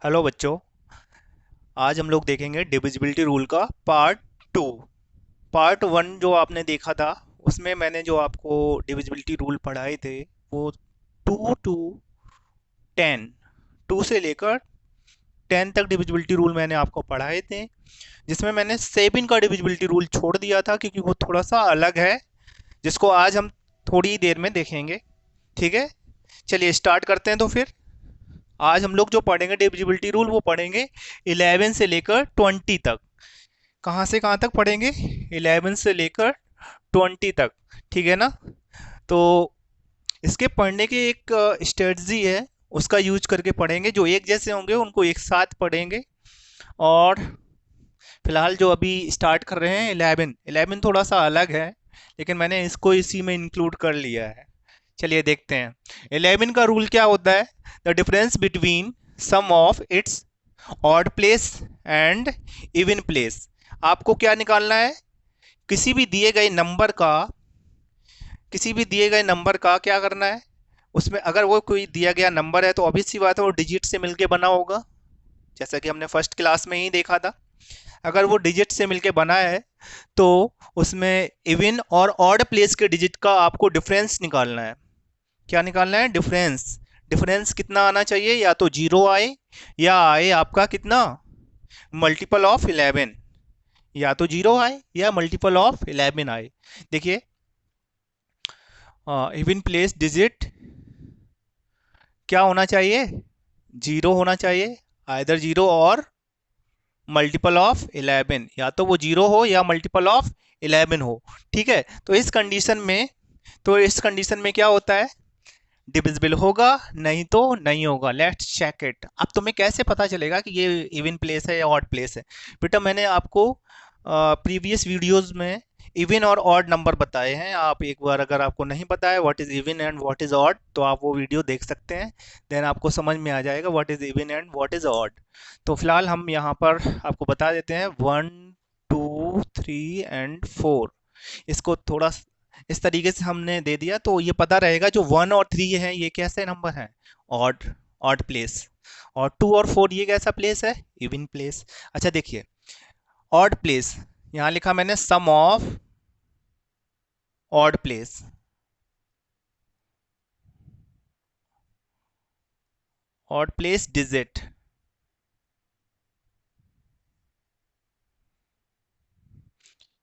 Hello बच्चों। आज हम लोग देखेंगे डिविजिबिलिटी रूल का पार्ट टू। पार्ट वन जो आपने देखा था उसमें मैंने जो आपको डिविजिबिलिटी रूल पढ़ाए थे वो 2 to 10, 2 से लेकर 10 तक डिविजिबिलिटी रूल मैंने आपको पढ़ाए थे, जिसमें मैंने 7 का डिविजिबिलिटी रूल छोड़ दिया था क्योंकि वो थोड़ा सा अलग है, जिसको आज हम थोड़ी देर में देखेंगे। ठीक है, चलिए स्टार्ट करते हैं। तो फिर आज हम लोग जो पढ़ेंगे डिविजिबिलिटी रूल वो पढ़ेंगे 11 से लेकर 20 तक। कहाँ से कहाँ तक पढ़ेंगे? 11 से लेकर 20 तक। ठीक है ना? तो इसके पढ़ने की एक स्ट्रेटजी है, उसका यूज करके पढ़ेंगे। जो एक जैसे होंगे उनको एक साथ पढ़ेंगे। और फिलहाल जो अभी स्टार्ट कर रहे हैं 11 थोड़ा सा अलग है, लेकिन मैंने इसको इसी में इंक्लूड कर लिया है। चलिए देखते हैं 11 का रूल क्या होता है। The difference between sum of its odd place and even place. आपको क्या निकालना है? किसी भी दिए गए नंबर का, किसी भी दिए गए नंबर का क्या करना है? उसमें अगर वो कोई दिया गया नंबर है तो ऑब्वियस सी बात है वो डिजिट से मिलके बना होगा, जैसा कि हमने फर्स्ट क्लास में ही देखा था। अगर वो डिजिट से मिलके बना है तो उसमें इवन और ऑड प्लेस के डिजिट का आपको डिफरेंस निकालना है। क्या निकालना है? डिफरेंस। डिफरेंस कितना आना चाहिए? या तो जीरो आए या आए आपका कितना, मल्टीपल ऑफ 11। या तो जीरो आए या मल्टीपल ऑफ 11 आए। देखिए इवन प्लेस डिजिट क्या होना चाहिए? जीरो होना चाहिए। आइदर जीरो और मल्टीपल ऑफ 11, या तो वो जीरो हो या मल्टीपल ऑफ 11 हो। ठीक है, तो इस कंडीशन में क्या होता है? डिविजिबल होगा, नहीं तो नहीं होगा। Let's check it. अब तुम्हें कैसे पता चलेगा कि ये इवन प्लेस है या ऑड प्लेस है? बेटा मैंने आपको प्रीवियस वीडियोस में इवन और ऑड नंबर बताए हैं। आप एक बार अगर आपको नहीं पता है what is even and what is odd तो आप वो वीडियो देख सकते हैं। देन आपको समझ में आ जाएगा what is even and what is odd. तो फिलहाल हम यहाँ पर आपको बता देते हैं 1, 2, 3 एंड 4। इसको थोड़ा इस तरीके से हमने दे दिया तो ये पता रहेगा जो 1 और 3 है ये कैसे नंबर है? Odd, odd place. और 2 और 4 ये कैसा प्लेस है? Even place. अच्छा देखिए ऑड प्लेस, यहाँ लिखा मैंने sum of odd place. Odd place digit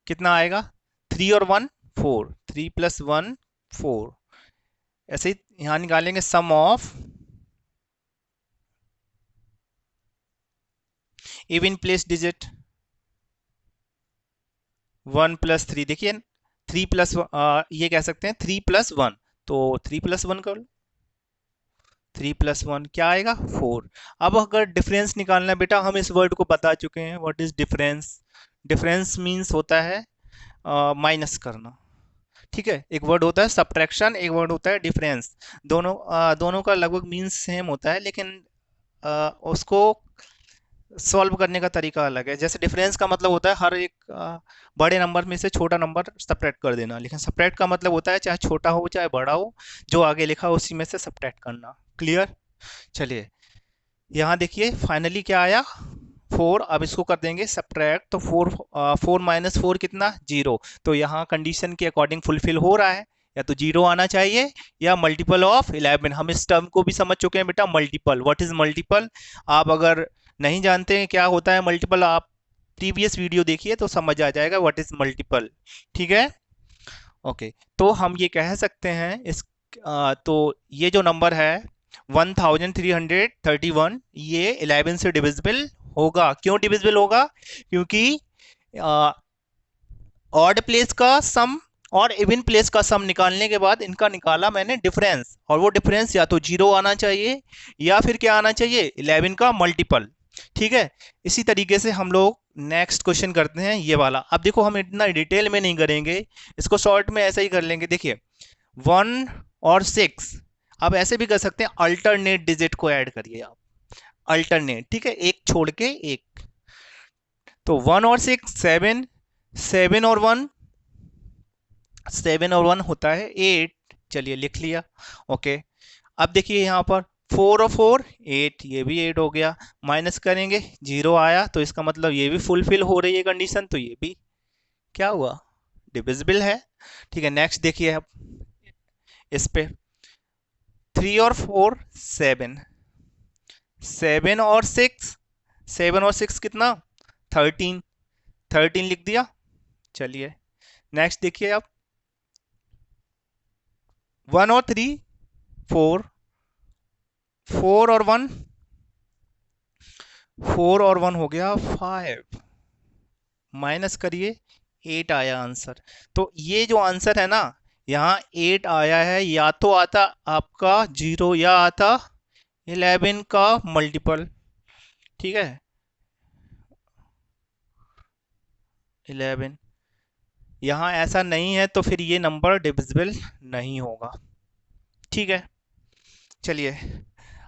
कितना आएगा? 3 और 1 4, 3 + 1 4। ऐसे ही यहाँ निकालेंगे सम ऑफ इवन प्लेस डिजिट 1 + 3। देखिए 3 + ये कह सकते हैं 3 + 1, तो 3 + 1 कर लो। 3 + 1 क्या आएगा? 4। अब अगर डिफरेंस निकालना है बेटा, हम इस वर्ड को बता चुके हैं what is difference. Difference means होता है माइनस करना। ठीक है, एक वर्ड होता है सब्ट्रैक्शन, एक वर्ड होता है डिफरेंस। दोनों का लगभग मीन्स सेम होता है, लेकिन उसको सॉल्व करने का तरीका अलग है। जैसे डिफरेंस का मतलब होता है हर एक बड़े नंबर में से छोटा नंबर सब्ट्रैक्ट कर देना, लेकिन सब्ट्रैक्ट का मतलब होता है चाहे छोटा हो चाहे बड़ा हो, जो आगे लिखा हो उसी में से सब्ट्रैक्ट करना। क्लियर? चलिए यहाँ देखिए फाइनली क्या आया? 4। अब इसको कर देंगे सब्ट्रैक्ट, तो 4 - 4 कितना? जीरो। तो यहाँ कंडीशन के अकॉर्डिंग फुलफिल हो रहा है, या तो जीरो आना चाहिए या मल्टीपल ऑफ 11। हम इस टर्म को भी समझ चुके हैं बेटा, मल्टीपल। What is multiple? आप अगर नहीं जानते हैं क्या होता है मल्टीपल, आप प्रीवियस वीडियो देखिए तो समझ आ जाएगा व्हाट इज मल्टीपल। ठीक है, ओके। तो हम ये कह सकते हैं तो ये जो नंबर है 1331 ये 11 से डिविजिबल होगा। क्यों डिविजिबल होगा? क्योंकि ऑड प्लेस का सम और इवन प्लेस का सम निकालने के बाद इनका निकाला मैंने डिफरेंस, और वो डिफरेंस या तो जीरो आना चाहिए या फिर क्या आना चाहिए? 11 का मल्टीपल। ठीक है, इसी तरीके से हम लोग नेक्स्ट क्वेश्चन करते हैं ये वाला। अब देखो हम इतना डिटेल में नहीं करेंगे, इसको शॉर्ट में ऐसे ही कर लेंगे। देखिए 1 और 6, आप ऐसे भी कर सकते हैं, अल्टरनेट डिजिट को ऐड करिए आप। अल्टरनेट, ठीक है, एक छोड़ के एक। तो 1 और 6 7, 7 और 1, 7 और 1 होता है 8। चलिए लिख लिया। ओके, अब देखिए यहाँ पर 4 और 4 8, ये भी 8 हो गया। माइनस करेंगे 0 आया, तो इसका मतलब ये भी फुलफिल हो रही है कंडीशन, तो ये भी क्या हुआ, डिविजिबल है। ठीक है, नेक्स्ट देखिए अब इस पे 3 और 4 7, 7 और 6, 7 और 6 कितना 13, 13 लिख दिया। चलिए नेक्स्ट देखिए अब 1 और 3 4, 4 और 1, 4 और 1 हो गया 5, माइनस करिए 8 आया आंसर। तो ये जो आंसर है ना, यहाँ 8 आया है, या तो आता आपका 0 या आता 11 का मल्टीपल। ठीक है, 11, यहाँ ऐसा नहीं है तो फिर ये नंबर डिविजिबल नहीं होगा। ठीक है, चलिए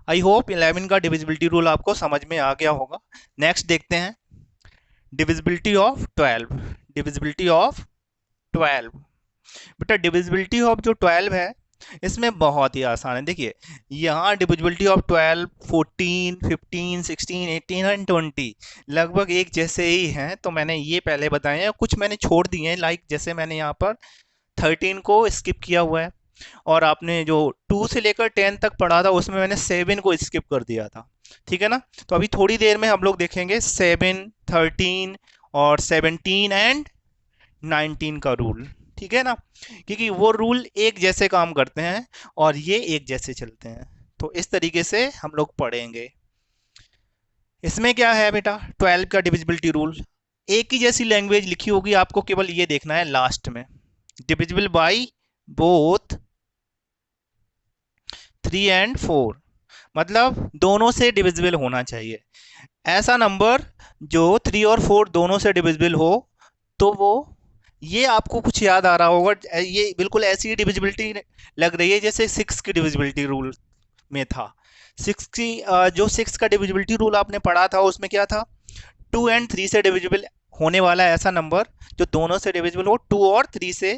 आई होप 11 का डिविजिबिलिटी रूल आपको समझ में आ गया होगा। नेक्स्ट देखते हैं डिविजिबिलिटी ऑफ 12। डिविजिबिलिटी ऑफ 12, बेटा डिविजिबिलिटी ऑफ जो 12 है इसमें बहुत ही आसान है। देखिए यहाँ डिविजिबिलिटी ऑफ 12, 14, 15, 16, 18 एंड 20 लगभग एक जैसे ही हैं, तो मैंने ये पहले बताए हैं, कुछ मैंने छोड़ दिए हैं, लाइक जैसे मैंने यहाँ पर 13 को स्किप किया हुआ है, और आपने जो 2 से लेकर 10 तक पढ़ा था उसमें मैंने 7 को स्किप कर दिया था। ठीक है ना, तो अभी थोड़ी देर में हम लोग देखेंगे 7, 13 और 17 एंड 19 का रूल। ठीक है ना, क्योंकि वो रूल एक जैसे काम करते हैं और ये एक जैसे चलते हैं, तो इस तरीके से हम लोग पढ़ेंगे। इसमें क्या है बेटा, 12 का डिविजिबिलिटी रूल एक ही जैसी लैंग्वेज लिखी होगी, आपको केवल ये देखना है लास्ट में, डिविजिबल बाई बोथ 3 एंड 4, मतलब दोनों से डिविजिबल होना चाहिए। ऐसा नंबर जो 3 और 4 दोनों से डिविजिबल हो, तो वो, ये आपको कुछ याद आ रहा होगा, ये बिल्कुल ऐसी डिविजिबिलिटी लग रही है जैसे 6 की डिविजिबिलिटी रूल में था। 6 की जो 6 का डिविजिबिलिटी रूल आपने पढ़ा था उसमें क्या था, 2 एंड 3 से डिविजिबल होने वाला ऐसा नंबर जो दोनों से डिविजिबल हो 2 और 3 से,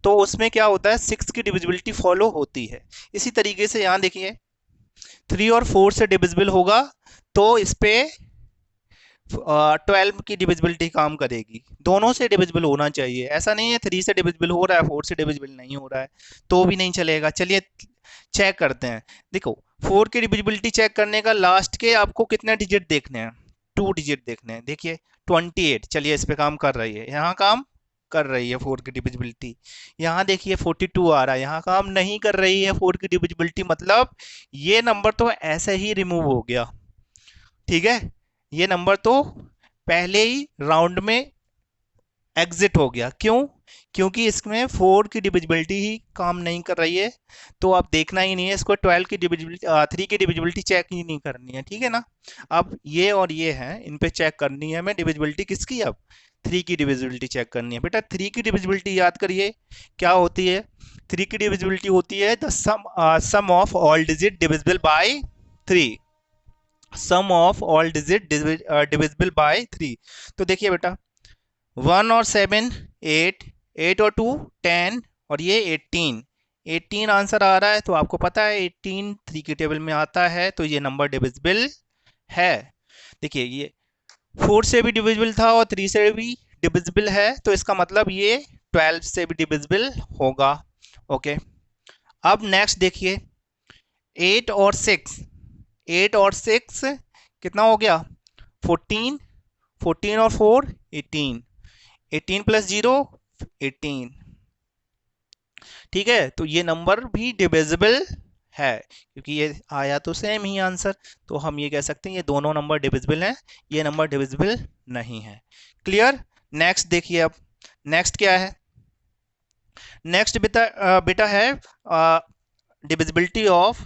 तो उसमें क्या होता है 6 की डिविजिबिलिटी फॉलो होती है। इसी तरीके से यहाँ देखिए 3 और 4 से डिविजिबल होगा तो इस पे 12 की डिविजिबिलिटी काम करेगी, दोनों से डिविजिबल होना चाहिए। ऐसा नहीं है 3 से डिविजिबल हो रहा है 4 से डिविजिबल नहीं हो रहा है तो भी नहीं चलेगा। चलिए चेक करते हैं। देखो 4 की डिविजिबिलिटी चेक करने का लास्ट के आपको कितने डिजिट देखने हैं, 2 डिजिट देखने हैं। देखिए 28, चलिए इस पे काम कर रही है, यहाँ काम कर रही है 4 की डिविजिबिलिटी। यहाँ देखिए 42 आ रहा है, यहाँ काम नहीं कर रही है 4 की डिविजिबिलिटी, मतलब ये नंबर तो ऐसे ही रिमूव हो गया। ठीक है, ये नंबर तो पहले ही राउंड में एग्जिट हो गया। क्यों, क्योंकि इसमें 4 की डिविजिबिलिटी ही काम नहीं कर रही है, तो आप देखना ही नहीं है इसको, 12 की डिविजिबिलिटी 3 की डिविजिबिलिटी चेक ही नहीं करनी है। ठीक है ना, अब ये और ये हैं, इन पे चेक करनी है हमें डिविजिबिलिटी किसकी, अब 3 की डिविजिबिलिटी चेक करनी है। बेटा 3 की डिविजिबिलिटी याद करिए क्या होती है, 3 की डिविजिबिलिटी होती है the sum of all digit divisible by 3, sum of all digit divisible by 3। तो देखिए बेटा 1 और 7 8, 8 और 2 10, और ये 18, 18 आंसर आ रहा है, तो आपको पता है 18 3 की टेबल में आता है, तो ये नंबर डिविजिबल है। देखिए ये 4 से भी डिविजिबल था और 3 से भी डिविजिबल है, तो इसका मतलब ये 12 से भी डिविजिबल होगा। ओके, अब नेक्स्ट देखिए 8 और 6, 8 और 6 कितना हो गया 14, 14 और 4 18, 18 प्लस 0 18। ठीक है, तो ये नंबर भी डिविजिबल है, क्योंकि ये आया तो सेम ही आंसर, तो हम ये कह सकते हैं ये दोनों नंबर डिविजिबल हैं, ये नंबर डिविजिबल नहीं है। क्लियर, नेक्स्ट देखिए अब नेक्स्ट क्या है, नेक्स्ट बेटा है डिविजिबिलिटी ऑफ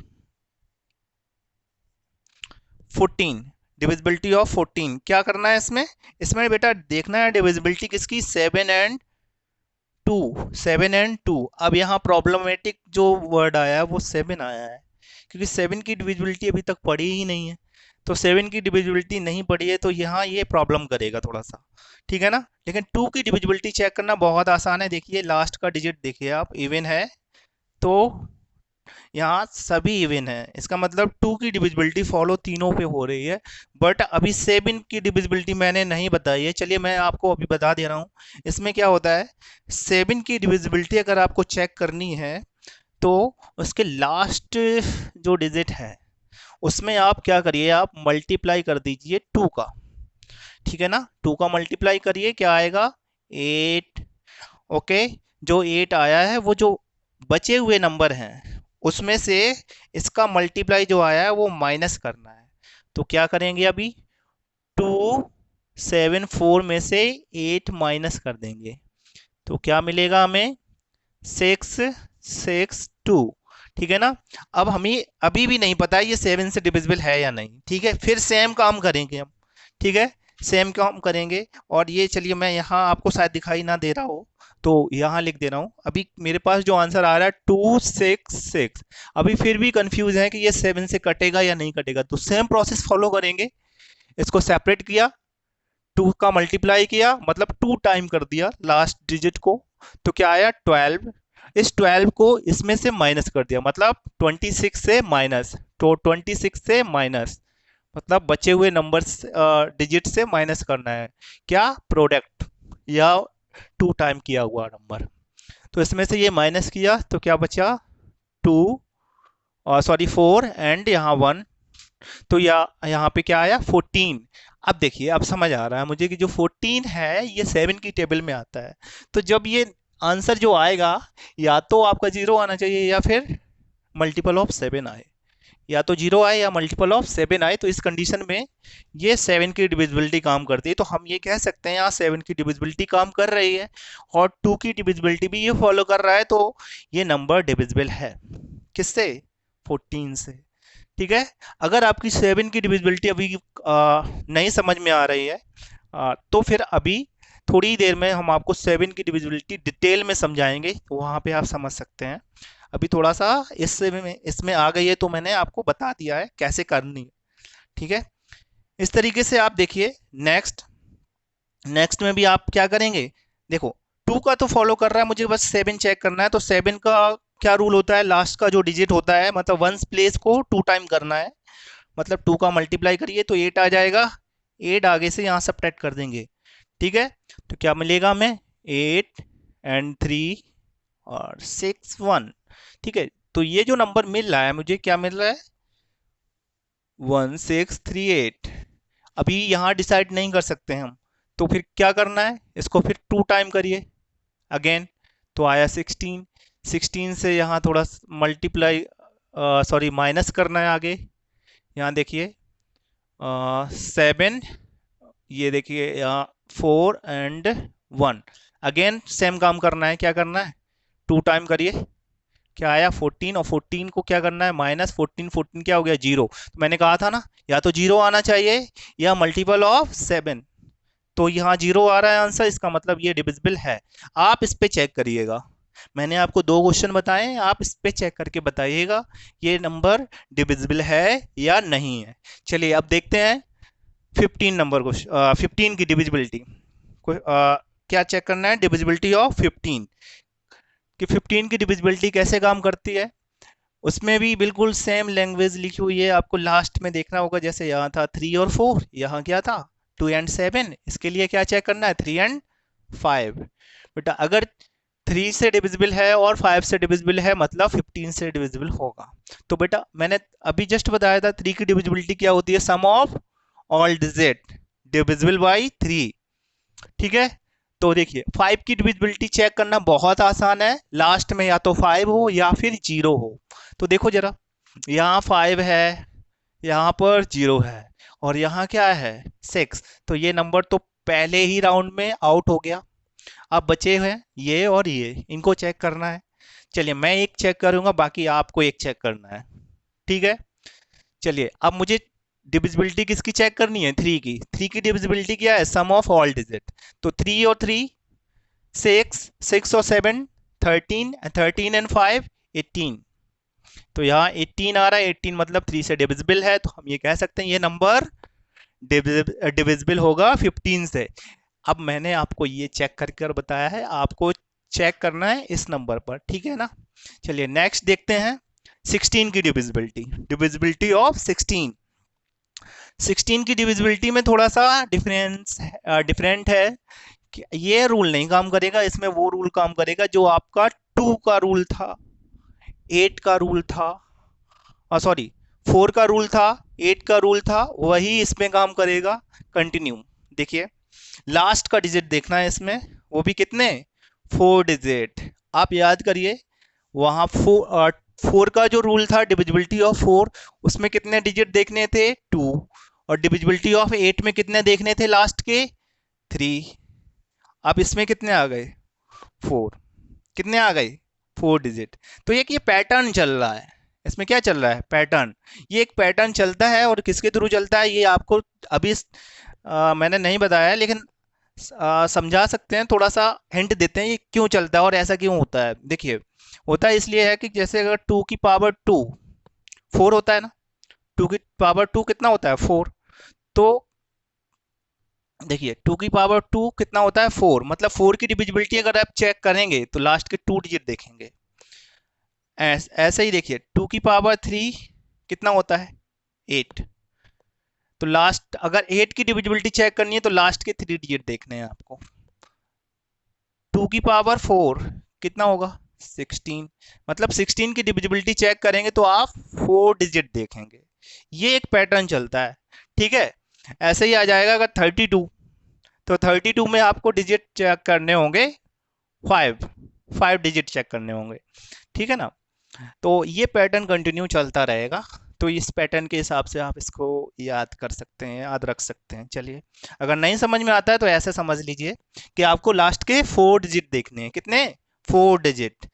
14, डिविजिबिलिटी ऑफ 14 क्या करना है इसमें, इसमें बेटा देखना है डिविजिबिलिटी किसकी 7 एंड 2, 7 एंड 2। अब यहाँ प्रॉब्लमेटिक जो वर्ड आया है वो 7 आया है, क्योंकि 7 की डिविजिबिलिटी अभी तक पढ़ी ही नहीं है, तो 7 की डिविजिबिलिटी नहीं पढ़ी है तो यहाँ ये प्रॉब्लम करेगा थोड़ा सा। ठीक है ना, लेकिन 2 की डिविजिबिलिटी चेक करना बहुत आसान है। देखिए लास्ट का डिजिट देखिए आप, इवन है तो यहाँ सभी इवन है, इसका मतलब 2 की डिविजिबिलिटी फॉलो तीनों पे हो रही है। बट अभी 7 की डिविजिबिलिटी मैंने नहीं बताई है, चलिए मैं आपको अभी बता दे रहा हूँ। इसमें क्या होता है, 7 की डिविजिबिलिटी अगर आपको चेक करनी है तो उसके लास्ट जो डिजिट है उसमें आप क्या करिए, आप मल्टीप्लाई कर दीजिए 2 का, ठीक है ना। 2 का मल्टीप्लाई करिए, क्या आएगा 8। ओके, जो 8 आया है वो जो बचे हुए नंबर हैं उसमें से इसका मल्टीप्लाई जो आया है वो माइनस करना है। तो क्या करेंगे अभी, 274 में से 8 माइनस कर देंगे तो क्या मिलेगा हमें, 662, ठीक है ना। अब हमें अभी भी नहीं पता है ये 7 से डिविजिबल है या नहीं, ठीक है। फिर सेम काम करेंगे हम, ठीक है, सेम काम करेंगे। और ये चलिए मैं यहाँ आपको शायद दिखाई ना दे रहा हो तो यहाँ लिख दे रहा हूँ। अभी मेरे पास जो आंसर आ रहा है 266, अभी फिर भी कंफ्यूज है कि ये 7 से कटेगा या नहीं कटेगा, तो सेम प्रोसेस फॉलो करेंगे। इसको सेपरेट किया, 2 का मल्टीप्लाई किया, मतलब 2 टाइम कर दिया लास्ट डिजिट को, तो क्या आया 12। इस 12 को इसमें से माइनस कर दिया, मतलब 26 से माइनस, तो 26 से माइनस मतलब बचे हुए नंबर्स डिजिट से माइनस करना है, क्या प्रोडक्ट या 2 टाइम किया हुआ नंबर। तो इसमें से ये माइनस किया तो क्या बचा 2, सॉरी 4 एंड यहाँ 1, तो यहाँ पे क्या आया 14। अब देखिए, अब समझ आ रहा है मुझे कि जो 14 है ये 7 की टेबल में आता है। तो जब ये आंसर जो आएगा या तो आपका 0 आना चाहिए या फिर मल्टीपल ऑफ 7 आए, या तो 0 आए या मल्टीपल ऑफ 7 आए। तो इस कंडीशन में ये 7 की डिविजिबिलिटी काम करती है, तो हम ये कह सकते हैं यहाँ 7 की डिविजिबिलिटी काम कर रही है और 2 की डिविजिबिलिटी भी ये फॉलो कर रहा है, तो ये नंबर डिविजिबल है किससे, 14 से, ठीक है। अगर आपकी 7 की डिविजिबिलिटी अभी नहीं समझ में आ रही है तो फिर अभी थोड़ी देर में हम आपको 7 की डिविजिबिलिटी डिटेल में समझाएंगे, तो वहाँ पे आप समझ सकते हैं। अभी थोड़ा सा इसमें आ गई है तो मैंने आपको बता दिया है कैसे करनी है, ठीक है। इस तरीके से आप देखिए। नेक्स्ट नेक्स्ट में भी आप क्या करेंगे, देखो 2 का तो फॉलो कर रहा है, मुझे बस 7 चेक करना है। तो 7 का क्या रूल होता है, लास्ट का जो डिजिट होता है मतलब वंस प्लेस को 2 टाइम करना है, मतलब 2 का मल्टीप्लाई करिए तो 8 आ जाएगा, 8 आगे से यहाँ सब्ट्रैक्ट कर देंगे, ठीक है। तो क्या मिलेगा हमें 8 एंड 3 और 6 1, ठीक है। तो ये जो नंबर मिल रहा है मुझे, क्या मिल रहा है 1638। अभी यहाँ डिसाइड नहीं कर सकते हम, तो फिर क्या करना है, इसको फिर 2 टाइम करिए अगेन, तो आया 16। 16 से यहाँ थोड़ा मल्टीप्लाई सॉरी माइनस करना है आगे, यहाँ देखिए 7, ये देखिए यहाँ 4 एंड 1, अगेन सेम काम करना है। क्या करना है, 2 टाइम करिए, क्या आया 14, और 14 को क्या करना है माइनस 14, 14 क्या हो गया 0। तो मैंने कहा था ना, या तो 0 आना चाहिए या मल्टीपल ऑफ 7, तो यहाँ 0 आ रहा है आंसर, इसका मतलब ये डिविजिबल है। आप इस पे चेक करिएगा, मैंने आपको 2 क्वेश्चन बताए, आप इस पे चेक करके बताइएगा ये नंबर डिविजिबल है या नहीं है। चलिए अब देखते हैं 15 नंबर क्वेश्चन, 15 की डिविजिबिलिटी। क्या चेक करना है, डिविजिबिलिटी ऑफ 15, कि 15 की डिविजिबिलिटी कैसे काम करती है। उसमें भी बिल्कुल सेम लैंग्वेज लिखी हुई है, आपको लास्ट में देखना होगा। जैसे यहाँ था 3 और 4, यहाँ क्या था 2 एंड 7, इसके लिए क्या चेक करना है 3 एंड 5। बेटा अगर 3 से डिविजिबल है और 5 से डिविजिबल है मतलब 15 से डिविजिबल होगा। तो बेटा मैंने अभी जस्ट बताया था 3 की डिविजिबिलिटी क्या होती है, sum of all digit divisible by 3, ठीक है। तो देखिए 5 की डिविजिबिलिटी चेक करना बहुत आसान है, लास्ट में या तो 5 हो या फिर 0 हो। तो देखो जरा, यहाँ 5 है, यहाँ पर 0 है, और यहाँ क्या है 6, तो ये नंबर तो पहले ही राउंड में आउट हो गया। अब बचे हुए ये और ये, इनको चेक करना है। चलिए मैं एक चेक करूंगा, बाकी आपको एक चेक करना है, ठीक है। चलिए अब मुझे डिविजिबिलिटी किसकी चेक करनी है, 3 की। 3 की डिविजिबिलिटी क्या है, सम ऑफ ऑल डिजिट। तो 3 और 3 6, 6 और 7 13, 13 एंड 5 18। तो यहाँ 18 आ रहा है, 18 मतलब 3 से डिविजिबल है, तो हम ये कह सकते हैं ये नंबर डिविजिबल होगा 15 से। अब मैंने आपको ये चेक करके बताया है, आपको चेक करना है इस नंबर पर, ठीक है ना। चलिए नेक्स्ट देखते हैं 16 की डिविजिबिलिटी ऑफ 16 की डिविजिबिलिटी में थोड़ा सा डिफरेंट है कि ये रूल नहीं काम करेगा, इसमें वो रूल काम करेगा जो आपका 2 का रूल था, 8 का रूल था, सॉरी 4 का रूल था, 8 का रूल था, वही इसमें काम करेगा। कंटिन्यू देखिए, लास्ट का डिजिट देखना है इसमें, वो भी कितने, 4 डिजिट। आप याद करिए वहां 4 का जो रूल था डिविजिबिलिटी ऑफ 4, उसमें कितने डिजिट देखने थे, 2, और डिविजिबिलिटी ऑफ 8 में कितने देखने थे लास्ट के, 3। अब इसमें कितने आ गए, 4। कितने आ गए, 4 डिजिट। तो ये पैटर्न चल रहा है, इसमें क्या चल रहा है, पैटर्न। ये एक पैटर्न चलता है और किसके थ्रू चलता है ये आपको अभी मैंने नहीं बताया, लेकिन समझा सकते हैं, थोड़ा सा हिंट देते हैं ये क्यों चलता है और ऐसा क्यों होता है। देखिए, होता है इसलिए है कि जैसे अगर 2 की पावर 2 4 होता है ना, 2 की पावर 2 कितना होता है, 4। तो देखिए 2 की पावर 2 कितना होता है, 4, मतलब 4 की डिविजिबिलिटी अगर आप चेक करेंगे तो लास्ट के 2 डिजिट देखेंगे। ऐसे ही देखिए 2 की पावर 3 कितना होता है, 8। तो लास्ट अगर 8 की डिविजिबिलिटी चेक करनी है तो लास्ट के 3 डिजिट देखने हैं आपको। 2 की पावर 4 कितना होगा, 16, मतलब 16 की डिविजिबिलिटी चेक करेंगे तो आप 4 डिजिट देखेंगे। ये एक पैटर्न चलता है, ठीक है। ऐसे ही आ जाएगा अगर 32, तो 32 में आपको डिजिट चेक करने होंगे 5 डिजिट चेक करने होंगे, ठीक है ना। तो ये पैटर्न कंटिन्यू चलता रहेगा, तो इस पैटर्न के हिसाब से आप इसको याद कर सकते हैं, याद रख सकते हैं। चलिए, अगर नहीं समझ में आता है तो ऐसे समझ लीजिए कि आपको लास्ट के 4 डिजिट देखने हैं, कितने, 4 डिजिट।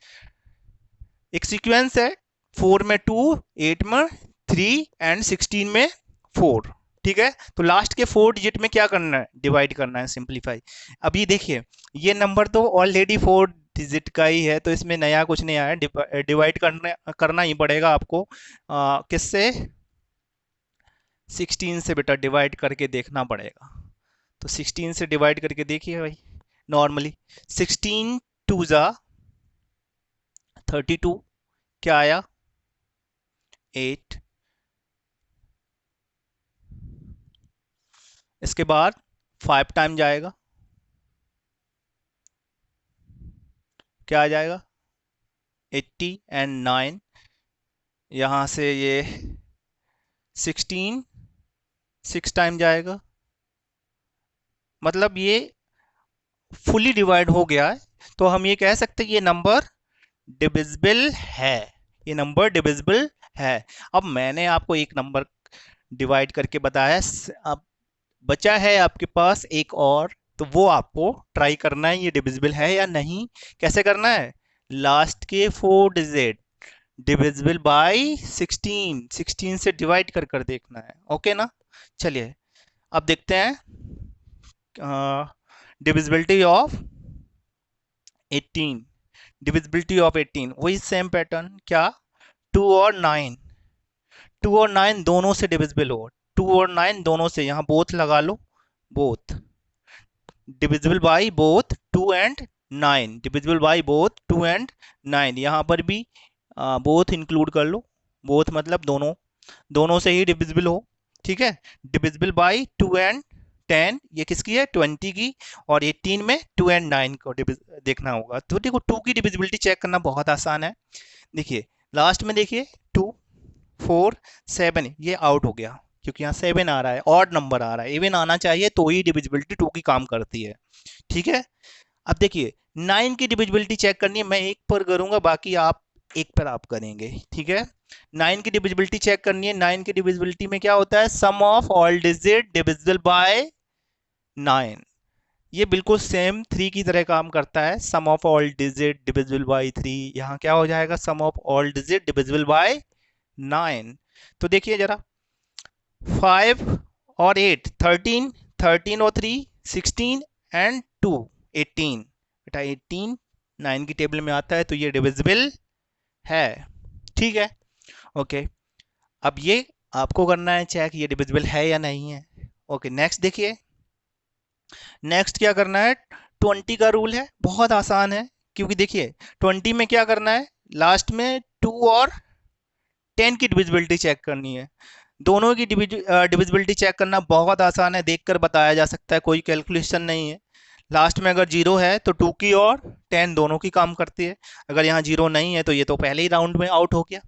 एक सीक्वेंस है, 4 में 2, 8 में 3 एंड 16 में 4, ठीक है। तो लास्ट के 4 डिजिट में क्या करना है, डिवाइड करना है, सिंप्लीफाई। अभी देखिए ये नंबर तो ऑलरेडी 4 डिजिट का ही है, तो इसमें नया कुछ नहीं आया, डिवाइड करना ही पड़ेगा आपको। किससे, 16 से बेटा डिवाइड करके देखना पड़ेगा। तो 16 से डिवाइड करके देखिए भाई, नॉर्मली 16 2 जा 32, क्या आया, 8। इसके बाद 5 टाइम जाएगा, क्या आ जाएगा, 80 एंड 9। यहाँ से ये 16 6 टाइम जाएगा, मतलब ये फुली डिवाइड हो गया है। तो हम ये कह सकते हैं ये नंबर डिविजिबल है, ये नंबर डिविजिबल है। अब मैंने आपको एक नंबर डिवाइड करके बताया, अब बचा है आपके पास एक और, तो वो आपको ट्राई करना है ये डिविजिबल है या नहीं। कैसे करना है, लास्ट के 4 डिजिट डिविजिबल बाय 16 से डिवाइड कर कर देखना है, ओके ना। चलिए अब देखते हैं डिविजिबिलिटी ऑफ 18, डिविजिबिलिटी ऑफ 18 वही सेम पैटर्न, क्या, 2 और 9, 2 और 9 दोनों से डिविजिबल हो, 2 और 9 दोनों से, यहाँ बोथ लगा लो, both divisible by both 2 and 9, divisible by both 2 and 9, यहाँ पर भी बोथ इंक्लूड कर लो, बोथ मतलब दोनों, दोनों से ही डिविजिबल हो, ठीक है। डिविजिबल बाय 2 एंड 10, ये किसकी है, 20 की, और 18 में 2 एंड 9 को देखना होगा। तो देखो 2 की डिविजिबिलिटी चेक करना बहुत आसान है। देखिए लास्ट में देखिए 2 4 7, ये आउट हो गया क्योंकि यहाँ 7 आ रहा है, ऑड नंबर आ रहा है, इवन आना चाहिए तो ही डिविजिबिलिटी 2 की काम करती है, ठीक है। अब देखिए 9 की डिविजिबिलिटी चेक करनी है, मैं एक पर करूंगा, बाकी आप एक पर आप करेंगे, ठीक है। 9 की डिविजिबिलिटी चेक करनी है, 9 की डिविजिबिलिटी में क्या होता है, sum of all digit divisible by 9, ये बिल्कुल सेम 3 की तरह काम करता है, sum of all digit divisible by 3, यहाँ क्या हो जाएगा, sum of all digit divisible by 9। तो देखिए जरा 5 और 8 13, 13 और 3 16 एंड 2 18, बेटा 18 9 की टेबल में आता है, तो ये डिविजिबल है, ठीक है, ओके। अब ये आपको करना है चेक ये डिविजिबल है या नहीं है, ओके। नेक्स्ट देखिए, नेक्स्ट क्या करना है, 20 का रूल है, बहुत आसान है, क्योंकि देखिए 20 में क्या करना है, लास्ट में 2 और 10 की डिविजिबिलिटी चेक करनी है। दोनों की डिविजिबिलिटी चेक करना बहुत आसान है, देखकर बताया जा सकता है, कोई कैलकुलेशन नहीं है। लास्ट में अगर जीरो है तो 2 की और 10 दोनों की काम करती है। अगर यहाँ जीरो नहीं है तो ये तो पहले ही राउंड में आउट हो गया।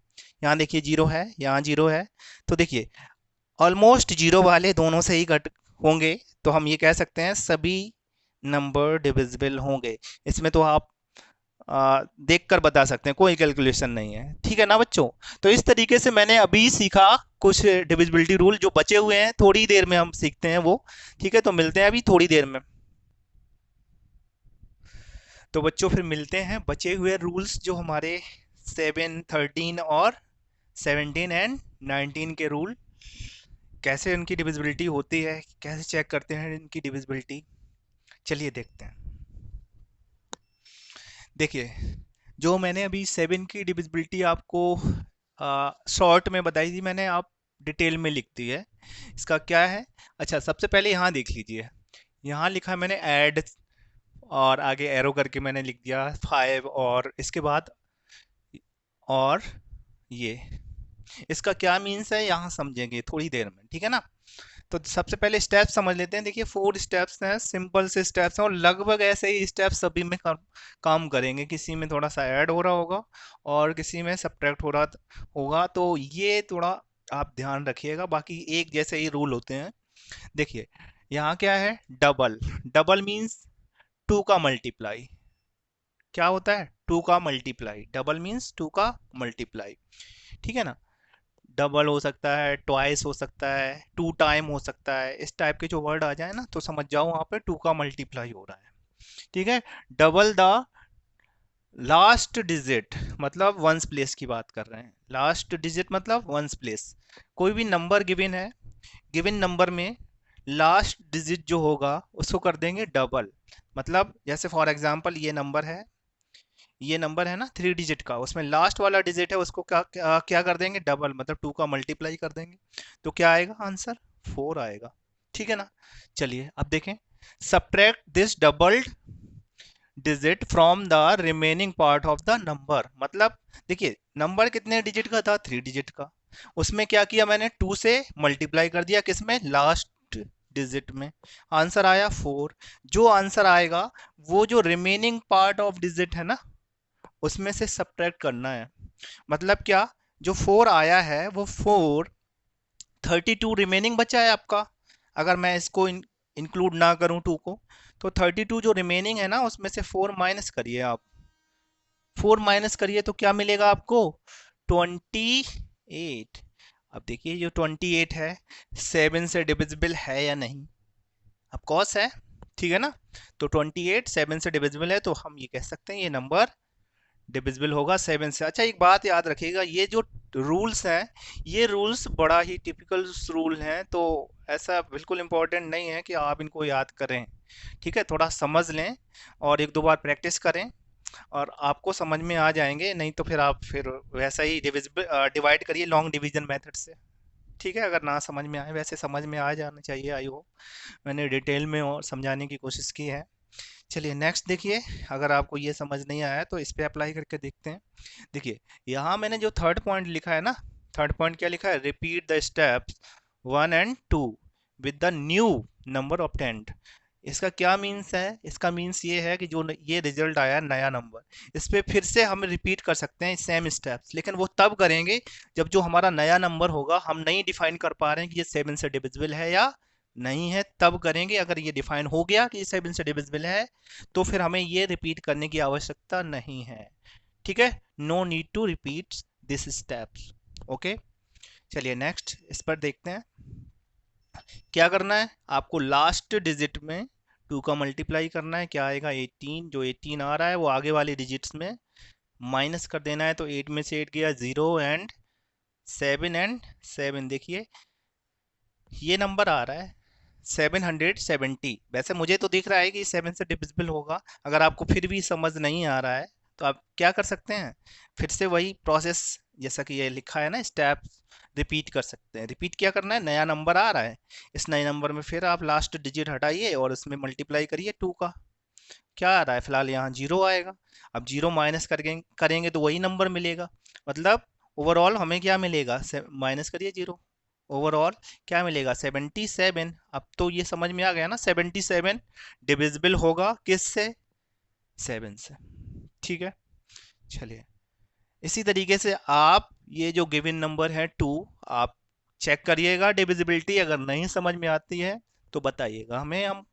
यहाँ देखिए जीरो है, यहाँ जीरो है, तो देखिए ऑलमोस्ट जीरो वाले दोनों से ही कट होंगे, तो हम ये कह सकते हैं सभी नंबर डिविजिबल होंगे। इसमें तो आप देखकर बता सकते हैं, कोई कैलकुलेशन नहीं है। ठीक है ना बच्चों? तो इस तरीके से मैंने अभी सीखा कुछ डिविजिबिलिटी रूल, जो बचे हुए हैं थोड़ी देर में हम सीखते हैं वो। ठीक है, तो मिलते हैं अभी थोड़ी देर में। तो बच्चों फिर मिलते हैं बचे हुए रूल्स, जो हमारे 7, 13 और 17 एंड 19 के रूल, कैसे इनकी डिविजिबिलिटी होती है, कैसे चेक करते हैं इनकी डिविजिबिलिटी, चलिए देखते हैं। देखिए, जो मैंने अभी 7 की डिविजिबिलिटी आपको शॉर्ट में बताई थी मैंने, आप डिटेल में लिख दी है। इसका क्या है? अच्छा, सबसे पहले यहाँ देख लीजिए, यहाँ लिखा है मैंने ऐड, और आगे एरो करके मैंने लिख दिया 5, और इसके बाद और ये, इसका क्या मीन्स है यहाँ समझेंगे थोड़ी देर में, ठीक है ना? तो सबसे पहले स्टेप्स समझ लेते हैं। देखिए 4 स्टेप्स हैं, सिंपल से स्टेप्स हैं, और लगभग ऐसे ही स्टेप्स सभी में काम करेंगे। किसी में थोड़ा सा ऐड हो रहा होगा और किसी में सब्ट्रैक्ट हो रहा होगा, तो ये थोड़ा आप ध्यान रखिएगा, बाकी एक जैसे ही रूल होते हैं। देखिए यहाँ क्या है, डबल। डबल मीन्स 2 का मल्टीप्लाई। क्या होता है? 2 का मल्टीप्लाई। डबल मीन्स 2 का मल्टीप्लाई, ठीक है ना? डबल हो सकता है, ट्वाइस हो सकता है, 2 टाइम हो सकता है। इस टाइप के जो वर्ड आ जाए ना, तो समझ जाओ वहां पे 2 का मल्टीप्लाई हो रहा है। ठीक है? डबल द लास्ट डिजिट, मतलब वंस प्लेस की बात कर रहे हैं। लास्ट डिजिट मतलब वंस प्लेस। कोई भी नंबर गिवन है, गिवन नंबर में लास्ट डिजिट जो होगा उसको कर देंगे डबल। मतलब जैसे फॉर एग्जांपल ये नंबर है ना 3 डिजिट का, उसमें लास्ट वाला डिजिट है, उसको क्या कर देंगे? डबल, मतलब 2 का मल्टीप्लाई कर देंगे। तो क्या आएगा आंसर? 4 आएगा। ठीक है ना? चलिए अब देखें, subtract this doubled digit from the remaining part of the number. मतलब देखिए नंबर कितने डिजिट का था? 3 डिजिट का। उसमें क्या किया मैंने? 2 से मल्टीप्लाई कर दिया, किसमें? लास्ट डिजिट में। आंसर आया 4। जो आंसर आएगा वो जो रिमेनिंग पार्ट ऑफ डिजिट है ना, उसमें से सब्ट्रैक्ट करना है। मतलब क्या? जो 4 आया है वो 4, 32 रिमेनिंग बचा है आपका। अगर मैं इसको इंक्लूड ना करूं 2 को, तो 32 जो रिमेनिंग है ना, उसमें से 4 माइनस करिए आप। 4 माइनस करिए तो क्या मिलेगा आपको? 28। अब देखिए जो 28 है 7 से डिविजिबल है या नहीं? अब कॉस है, ठीक है ना? तो 28 7 से डिविजिबल है, तो हम ये कह सकते हैं ये नंबर डिविजिबल होगा 7 से। अच्छा एक बात याद रखिएगा, ये जो रूल्स हैं, ये रूल्स बड़ा ही टिपिकल रूल हैं, तो ऐसा बिल्कुल इम्पोर्टेंट नहीं है कि आप इनको याद करें। ठीक है, थोड़ा समझ लें और एक दो बार प्रैक्टिस करें और आपको समझ में आ जाएंगे। नहीं तो फिर आप फिर वैसा ही डिवाइड करिए लॉन्ग डिवीजन मेथड से। ठीक है, अगर ना समझ में आए, वैसे समझ में आ जाना चाहिए, आई होप मैंने डिटेल में और समझाने की कोशिश की है। चलिए नेक्स्ट देखिए, अगर आपको ये समझ नहीं आया तो इस पे अप्लाई करके देखते हैं। देखिए यहाँ मैंने जो थर्ड पॉइंट लिखा है ना, थर्ड पॉइंट क्या लिखा है? Repeat the steps 1 and 2 with the new number obtained. इसका क्या मीन्स है? इसका मीन्स ये है कि जो ये रिजल्ट आया नया नंबर, इस पे फिर से हम रिपीट कर सकते हैं सेम स्टेप्स, लेकिन वो तब करेंगे जब जो हमारा नया नंबर होगा, हम नहीं डिफाइन कर पा रहे हैं कि ये 7 से डिविजिबल है या नहीं है, तब करेंगे। अगर ये डिफाइन हो गया कि ये 7 से डिविजिबल है, तो फिर हमें ये रिपीट करने की आवश्यकता नहीं है। ठीक है, no need to repeat this steps. Okay, चलिए नेक्स्ट इस पर देखते हैं। क्या करना है आपको? लास्ट डिजिट में 2 का मल्टीप्लाई करना है। क्या आएगा? 18। जो 18 आ रहा है वो आगे वाले डिजिट्स में माइनस कर देना है। तो 8 में से 8 गया 0 एंड 7 देखिए ये नंबर आ रहा है 770। वैसे मुझे तो दिख रहा है कि 7 से डिविजिबल होगा। अगर आपको फिर भी समझ नहीं आ रहा है तो आप क्या कर सकते हैं? फिर से वही प्रोसेस, जैसा कि ये लिखा है ना स्टेप, रिपीट कर सकते हैं। रिपीट क्या करना है? नया नंबर आ रहा है, इस नए नंबर में फिर आप लास्ट डिजिट हटाइए और उसमें मल्टीप्लाई करिए 2 का। क्या आ रहा है? फिलहाल यहाँ 0 आएगा। अब 0 माइनस करेंगे तो वही नंबर मिलेगा। मतलब ओवरऑल हमें क्या मिलेगा, माइनस करिए 0, ओवरऑल क्या मिलेगा 77। अब तो ये समझ में आ गया ना, 77 डिविजिबल होगा किससे, 7 से। ठीक है, चलिए इसी तरीके से आप ये जो गिवन नंबर है 2, आप चेक करिएगा डिविजिबिलिटी, अगर नहीं समझ में आती है तो बताइएगा हमें, हम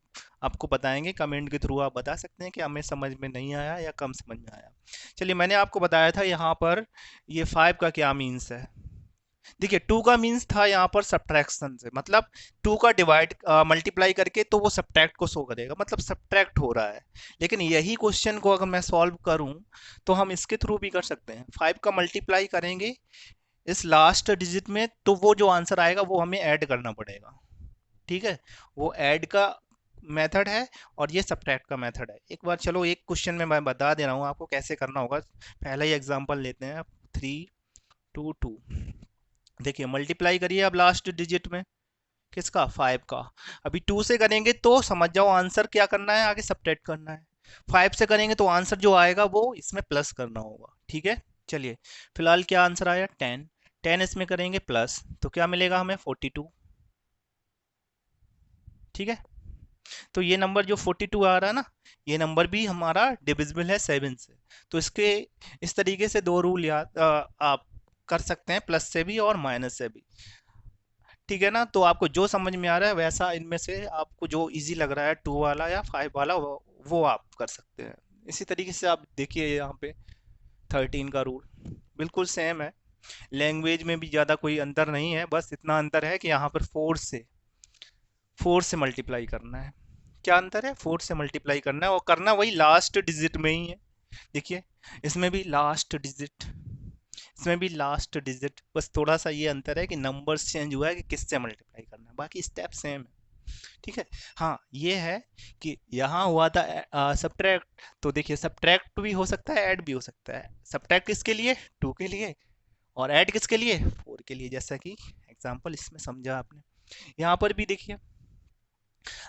आपको बताएंगे, कमेंट के थ्रू आप बता सकते हैं कि हमें समझ में नहीं आया या कम समझ में आया। चलिए मैंने आपको बताया था यहाँ पर ये 5 का क्या मीन्स है। देखिए 2 का मीन्स था यहाँ पर सब्ट्रैक्शन से, मतलब 2 का डिवाइड मल्टीप्लाई करके तो वो सब्ट्रैक्ट को शो करेगा, मतलब सब्ट्रैक्ट हो रहा है। लेकिन यही क्वेश्चन को अगर मैं सॉल्व करूं तो हम इसके थ्रू भी कर सकते हैं, 5 का मल्टीप्लाई करेंगे इस लास्ट डिजिट में तो वो जो आंसर आएगा वो हमें ऐड करना पड़ेगा। ठीक है, वो ऐड का मेथड है और ये सब्ट्रैक्ट का मेथड है। एक बार चलो एक क्वेश्चन में मैं बता दे रहा हूँ आपको कैसे करना होगा। पहला ही एग्जांपल लेते हैं, 3 2 2, देखिए मल्टीप्लाई करिए अब लास्ट डिजिट में किसका, 5 का। अभी 2 से करेंगे तो समझ जाओ आंसर क्या करना है, आगे सब्ट्रैक्ट करना है। 5 से करेंगे तो आंसर जो आएगा वो इसमें प्लस करना होगा। ठीक है, चलिए फिलहाल क्या आंसर आया 10, 10 इसमें करेंगे प्लस तो क्या मिलेगा हमें 42। ठीक है, तो ये नंबर जो 42 आ रहा है ना, ये नंबर भी हमारा डिविजिबल है 7 से। तो इसके इस तरीके से दो रूल याद आप कर सकते हैं, प्लस से भी और माइनस से भी। ठीक है ना, तो आपको जो समझ में आ रहा है वैसा इनमें से आपको जो इजी लग रहा है 2 वाला या 5 वाला वो आप कर सकते हैं। इसी तरीके से आप देखिए यहाँ पे 13 का रूल बिल्कुल सेम है, लैंग्वेज में भी ज़्यादा कोई अंतर नहीं है, बस इतना अंतर है कि यहाँ पर 4 से मल्टीप्लाई करना है। क्या अंतर है, 4 से मल्टीप्लाई करना है और करना वही लास्ट डिजिट में ही है। देखिए इसमें भी लास्ट डिजिट, इसमें भी लास्ट डिजिट, बस थोड़ा सा ये अंतर है कि नंबर्स चेंज हुआ है कि किससे मल्टीप्लाई करना है, बाकी स्टेप सेम है। ठीक है, हाँ ये है कि यहाँ हुआ था सब्ट्रैक्ट, तो देखिए सब्ट्रैक्ट भी हो सकता है, ऐड भी हो सकता है। सब्ट्रैक्ट किसके लिए, 2 के लिए, और ऐड किसके लिए, 4 के लिए, जैसा कि एग्जाम्पल इसमें समझा आपने। यहाँ पर भी देखिए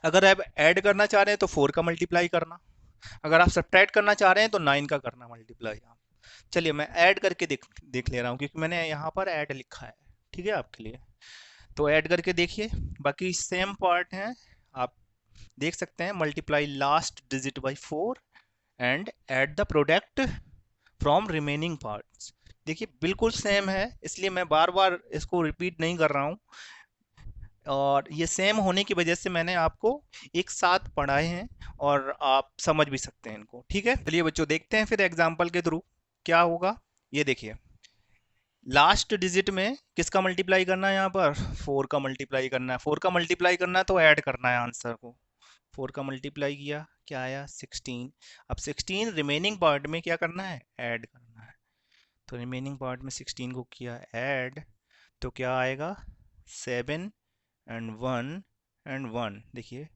अगर आप ऐड करना चाह रहे हैं तो 4 का मल्टीप्लाई करना, अगर आप सब्ट्रैक्ट करना चाह रहे हैं तो 9 का करना मल्टीप्लाई। चलिए मैं ऐड करके देख ले रहा हूँ क्योंकि मैंने यहाँ पर ऐड लिखा है। ठीक है, आपके लिए तो ऐड करके देखिए, बाकी सेम पार्ट हैं, आप देख सकते हैं, multiply last digit bye 4 and add the product from remaining parts. देखिए बिल्कुल सेम है, इसलिए मैं बार बार इसको रिपीट नहीं कर रहा हूँ, और ये सेम होने की वजह से मैंने आपको एक साथ पढ़ाए हैं और आप समझ भी सकते हैं इनको। ठीक है, चलिए बच्चों देखते हैं फिर एग्जाम्पल के थ्रू क्या होगा। ये देखिए लास्ट डिजिट में किसका मल्टीप्लाई करना है, यहाँ पर 4 का मल्टीप्लाई करना है, 4 का मल्टीप्लाई करना है तो ऐड करना है आंसर को। 4 का मल्टीप्लाई किया क्या आया 16, अब 16 रिमेनिंग पार्ट में क्या करना है, ऐड करना है। तो रिमेनिंग पार्ट में 16 को किया ऐड तो क्या आएगा 7 एंड 1 एंड 1, देखिए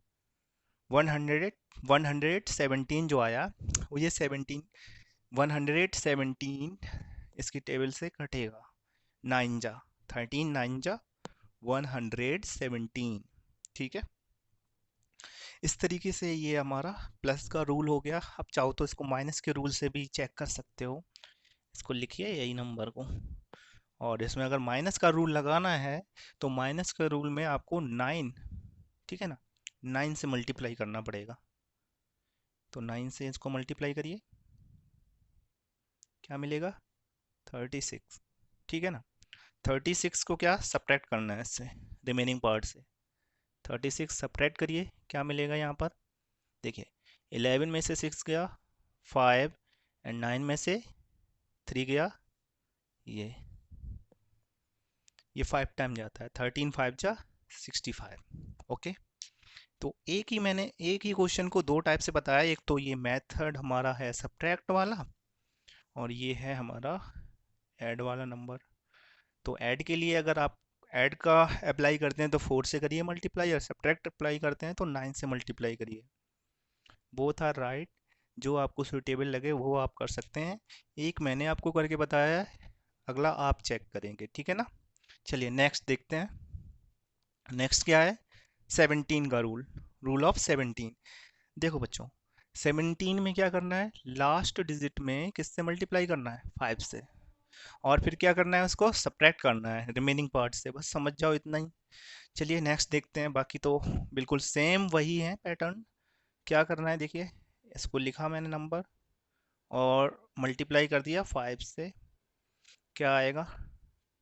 117 जो आया वो ये 17, 117 इसकी टेबल से कटेगा, 9 जा 13, 9 जा 117। ठीक है, इस तरीके से ये हमारा प्लस का रूल हो गया। अब चाहो तो इसको माइनस के रूल से भी चेक कर सकते हो, इसको लिखिए यही नंबर को, और इसमें अगर माइनस का रूल लगाना है तो माइनस के रूल में आपको 9, ठीक है ना, 9 से मल्टीप्लाई करना पड़ेगा। तो 9 से इसको मल्टीप्लाई करिए क्या मिलेगा 36। ठीक है ना, 36 को क्या सब्ट्रैक्ट करना है इससे, रिमेनिंग पार्ट से। 36 सब्ट्रैक्ट करिए क्या मिलेगा यहाँ पर, देखिए 11 में से 6 गया 5 एंड 9 में से 3 गया ये 5 टाइम जाता है, 13 5 जा 65। ओके, तो एक ही क्वेश्चन को दो टाइप से बताया, एक तो ये मेथड हमारा है सब्ट्रैक्ट वाला और ये है हमारा ऐड वाला नंबर। तो ऐड के लिए अगर आप ऐड का अप्लाई करते हैं तो 4 से करिए मल्टीप्लाई, और सब्ट्रैक्ट अप्लाई करते हैं तो 9 से मल्टीप्लाई करिए। बोथ आर राइट, जो आपको सुटेबल लगे वो आप कर सकते हैं। एक मैंने आपको करके बताया है, अगला आप चेक करेंगे। ठीक है ना, चलिए नेक्स्ट देखते हैं। नेक्स्ट क्या है, 17 का रूल, रूल ऑफ 17। देखो बच्चों 17 में क्या करना है, लास्ट डिजिट में किससे मल्टीप्लाई करना है, 5 से। और फिर क्या करना है, उसको सब्ट्रैक्ट करना है रिमेनिंग पार्ट से। बस समझ जाओ इतना ही। चलिए नेक्स्ट देखते हैं। बाकी तो बिल्कुल सेम वही है पैटर्न। क्या करना है देखिए, इसको लिखा मैंने नंबर और मल्टीप्लाई कर दिया 5 से, क्या आएगा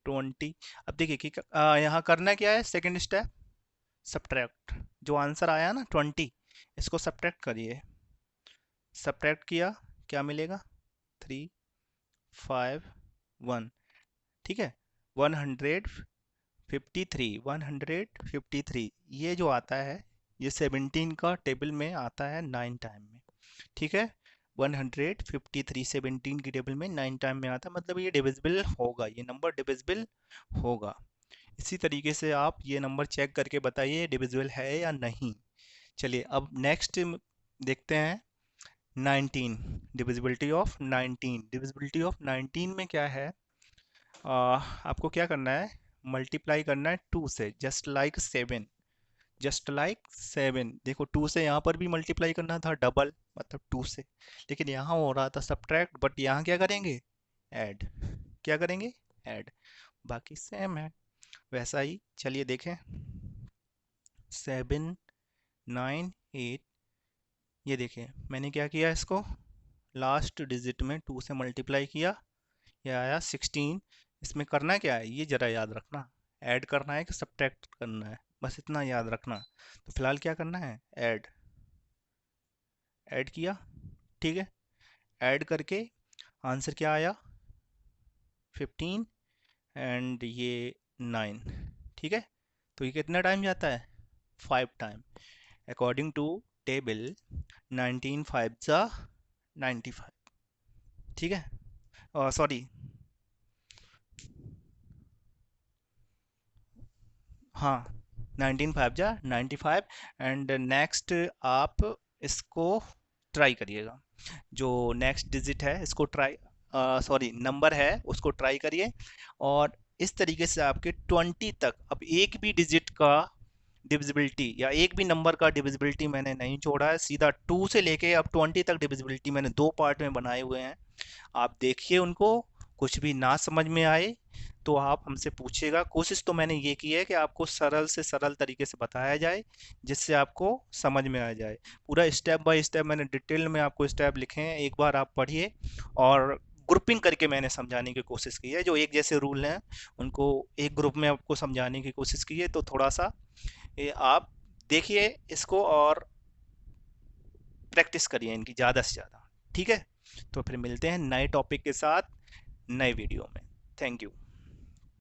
20। अब देखिए कि यहाँ करना क्या है, सेकंड स्टेप सब्ट्रैक्ट। जो आंसर आया ना 20, इसको सब्ट्रैक्ट करिए। सब्ट्रैक्ट किया, क्या मिलेगा 3 5 1, ठीक है 153 153। ये जो आता है ये 17 का टेबल में आता है 9 टाइम में, ठीक है 153 17 की टेबल में 9 टाइम में आता है, मतलब ये डिविजिबल होगा, ये नंबर डिविजिबल होगा। इसी तरीके से आप ये नंबर चेक करके बताइए डिविजिबल है या नहीं। चलिए अब नेक्स्ट देखते हैं 19, डिविजिबिलिटी ऑफ 19। डिविजिबिलिटी ऑफ 19 में क्या है, आपको क्या करना है, मल्टीप्लाई करना है 2 से, जस्ट लाइक 7। जस्ट लाइक 7, देखो 2 से यहाँ पर भी मल्टीप्लाई करना था डबल, मतलब 2 से, लेकिन यहाँ हो रहा था सब्ट्रैक्ट, बट यहाँ क्या करेंगे, ऐड। क्या करेंगे, ऐड। बाकी सेम है वैसा ही। चलिए देखें 7 9 8, ये देखें मैंने क्या किया, इसको लास्ट डिजिट में 2 से मल्टीप्लाई किया, ये आया 16। इसमें करना क्या है ये ज़रा याद रखना, ऐड करना है कि सब्ट्रैक्ट करना है, बस इतना याद रखना। तो फिलहाल क्या करना है, ऐड। ऐड किया, ठीक है, ऐड करके आंसर क्या आया 15 एंड ये 9, ठीक है। तो ये कितना टाइम जाता है, 5 टाइम। अकॉर्डिंग टू टेबल 19 5 जा 95, ठीक है। सॉरी, हाँ 19 5 जा 95। एंड नेक्स्ट आप इसको ट्राई करिएगा, जो नेक्स्ट डिजिट है इसको ट्राई, सॉरी नंबर है उसको ट्राई करिए। और इस तरीके से आपके 20 तक, अब एक भी डिजिट का डिविजिबिलिटी या एक भी नंबर का डिविजिबिलिटी मैंने नहीं छोड़ा है, सीधा 2 से लेके अब 20 तक डिविजिबिलिटी मैंने 2 पार्ट में बनाए हुए हैं। आप देखिए उनको, कुछ भी ना समझ में आए तो आप हमसे पूछिएगा। कोशिश तो मैंने ये की है कि आपको सरल से सरल तरीके से बताया जाए, जिससे आपको समझ में आ जाए। पूरा स्टेप बाय स्टेप मैंने डिटेल में आपको स्टेप लिखे हैं, एक बार आप पढ़िए। और ग्रुपिंग करके मैंने समझाने की कोशिश की है, जो एक जैसे रूल हैं उनको एक ग्रुप में आपको समझाने की कोशिश की है। तो थोड़ा सा ये आप देखिए इसको और प्रैक्टिस करिए इनकी ज़्यादा से ज़्यादा, ठीक है। तो फिर मिलते हैं नए टॉपिक के साथ नए वीडियो में। Thank you.